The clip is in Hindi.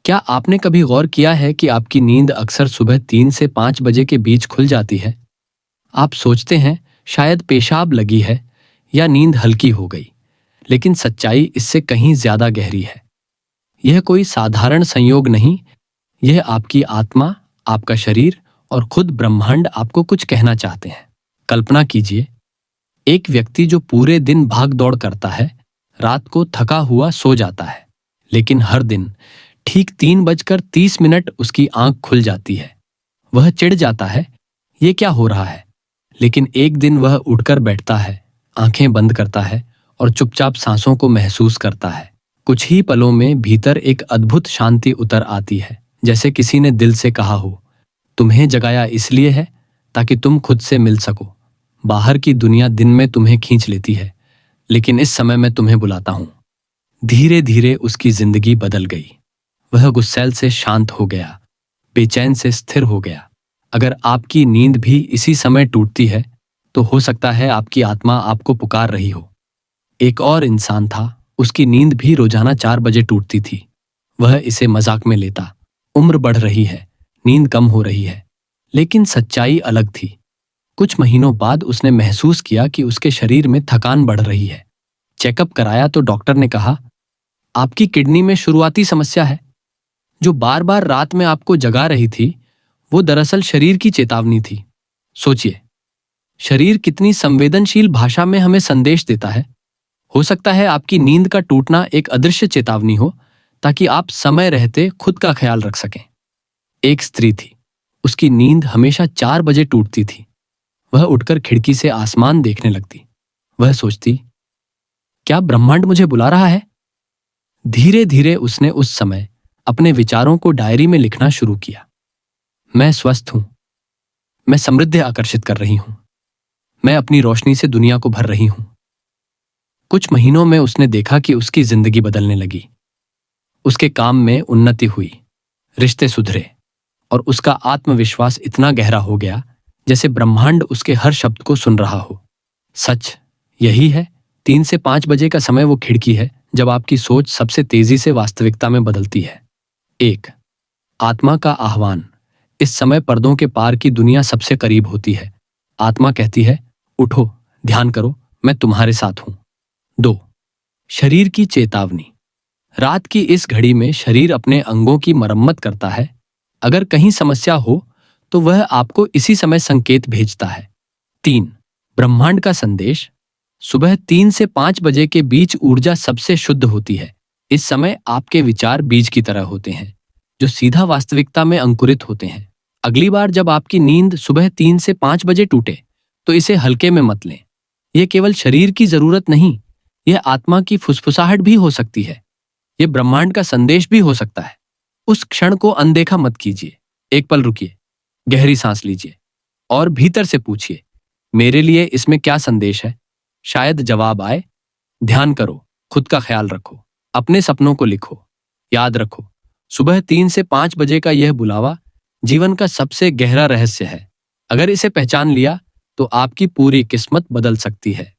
क्या आपने कभी गौर किया है कि आपकी नींद अक्सर सुबह 3 से 5 बजे के बीच खुल जाती है? आप सोचते हैं शायद पेशाब लगी है या नींद हल्की हो गई, लेकिन सच्चाई इससे कहीं ज्यादा गहरी है। यह कोई साधारण संयोग नहीं, यह आपकी आत्मा, आपका शरीर और खुद ब्रह्मांड आपको कुछ कहना चाहते हैं। कल्पना कीजिए, एक व्यक्ति जो पूरे दिन भाग दौड़ करता है, रात को थका हुआ सो जाता है, लेकिन हर दिन ठीक 3:30 उसकी आंख खुल जाती है। वह चिढ़ जाता है, ये क्या हो रहा है? लेकिन एक दिन वह उठकर बैठता है, आंखें बंद करता है और चुपचाप सांसों को महसूस करता है। कुछ ही पलों में भीतर एक अद्भुत शांति उतर आती है, जैसे किसी ने दिल से कहा हो, तुम्हें जगाया इसलिए है ताकि तुम खुद से मिल सको। बाहर की दुनिया दिन में तुम्हें खींच लेती है, लेकिन इस समय मैं तुम्हें बुलाता हूं। धीरे धीरे उसकी जिंदगी बदल गई। वह गुस्सैल से शांत हो गया, बेचैन से स्थिर हो गया। अगर आपकी नींद भी इसी समय टूटती है, तो हो सकता है आपकी आत्मा आपको पुकार रही हो। एक और इंसान था, उसकी नींद भी रोजाना 4 बजे टूटती थी। वह इसे मजाक में लेता, उम्र बढ़ रही है, नींद कम हो रही है। लेकिन सच्चाई अलग थी। कुछ महीनों बाद उसने महसूस किया कि उसके शरीर में थकान बढ़ रही है। चेकअप कराया तो डॉक्टर ने कहा, आपकी किडनी में शुरुआती समस्या है। जो बार बार रात में आपको जगा रही थी, वो दरअसल शरीर की चेतावनी थी। सोचिए, शरीर कितनी संवेदनशील भाषा में हमें संदेश देता है। हो सकता है आपकी नींद का टूटना एक अदृश्य चेतावनी हो, ताकि आप समय रहते खुद का ख्याल रख सकें। एक स्त्री थी, उसकी नींद हमेशा 4 बजे टूटती थी। वह उठकर खिड़की से आसमान देखने लगती। वह सोचती, क्या ब्रह्मांड मुझे बुला रहा है? धीरे धीरे उसने उस समय अपने विचारों को डायरी में लिखना शुरू किया। मैं स्वस्थ हूं, मैं समृद्धि आकर्षित कर रही हूं, मैं अपनी रोशनी से दुनिया को भर रही हूं। कुछ महीनों में उसने देखा कि उसकी जिंदगी बदलने लगी। उसके काम में उन्नति हुई, रिश्ते सुधरे और उसका आत्मविश्वास इतना गहरा हो गया जैसे ब्रह्मांड उसके हर शब्द को सुन रहा हो। सच यही है, 3 से 5 बजे का समय वो खिड़की है जब आपकी सोच सबसे तेजी से वास्तविकता में बदलती है। 1. आत्मा का आह्वान। इस समय पर्दों के पार की दुनिया सबसे करीब होती है। आत्मा कहती है, उठो, ध्यान करो, मैं तुम्हारे साथ हूं। 2. शरीर की चेतावनी। रात की इस घड़ी में शरीर अपने अंगों की मरम्मत करता है। अगर कहीं समस्या हो तो वह आपको इसी समय संकेत भेजता है। 3. ब्रह्मांड का संदेश। सुबह 3 से 5 बजे के बीच ऊर्जा सबसे शुद्ध होती है। इस समय आपके विचार बीज की तरह होते हैं, जो सीधा वास्तविकता में अंकुरित होते हैं। अगली बार जब आपकी नींद सुबह 3 से 5 बजे टूटे, तो इसे हल्के में मत लें। यह केवल शरीर की जरूरत नहीं, यह आत्मा की फुसफुसाहट भी हो सकती है। यह ब्रह्मांड का संदेश भी हो सकता है। उस क्षण को अनदेखा मत कीजिए। एक पल रुकिए, गहरी सांस लीजिए और भीतर से पूछिए, मेरे लिए इसमें क्या संदेश है? शायद जवाब आए। ध्यान करो, खुद का ख्याल रखो, अपने सपनों को लिखो। याद रखो, सुबह 3 से 5 बजे का यह बुलावा जीवन का सबसे गहरा रहस्य है। अगर इसे पहचान लिया तो आपकी पूरी किस्मत बदल सकती है।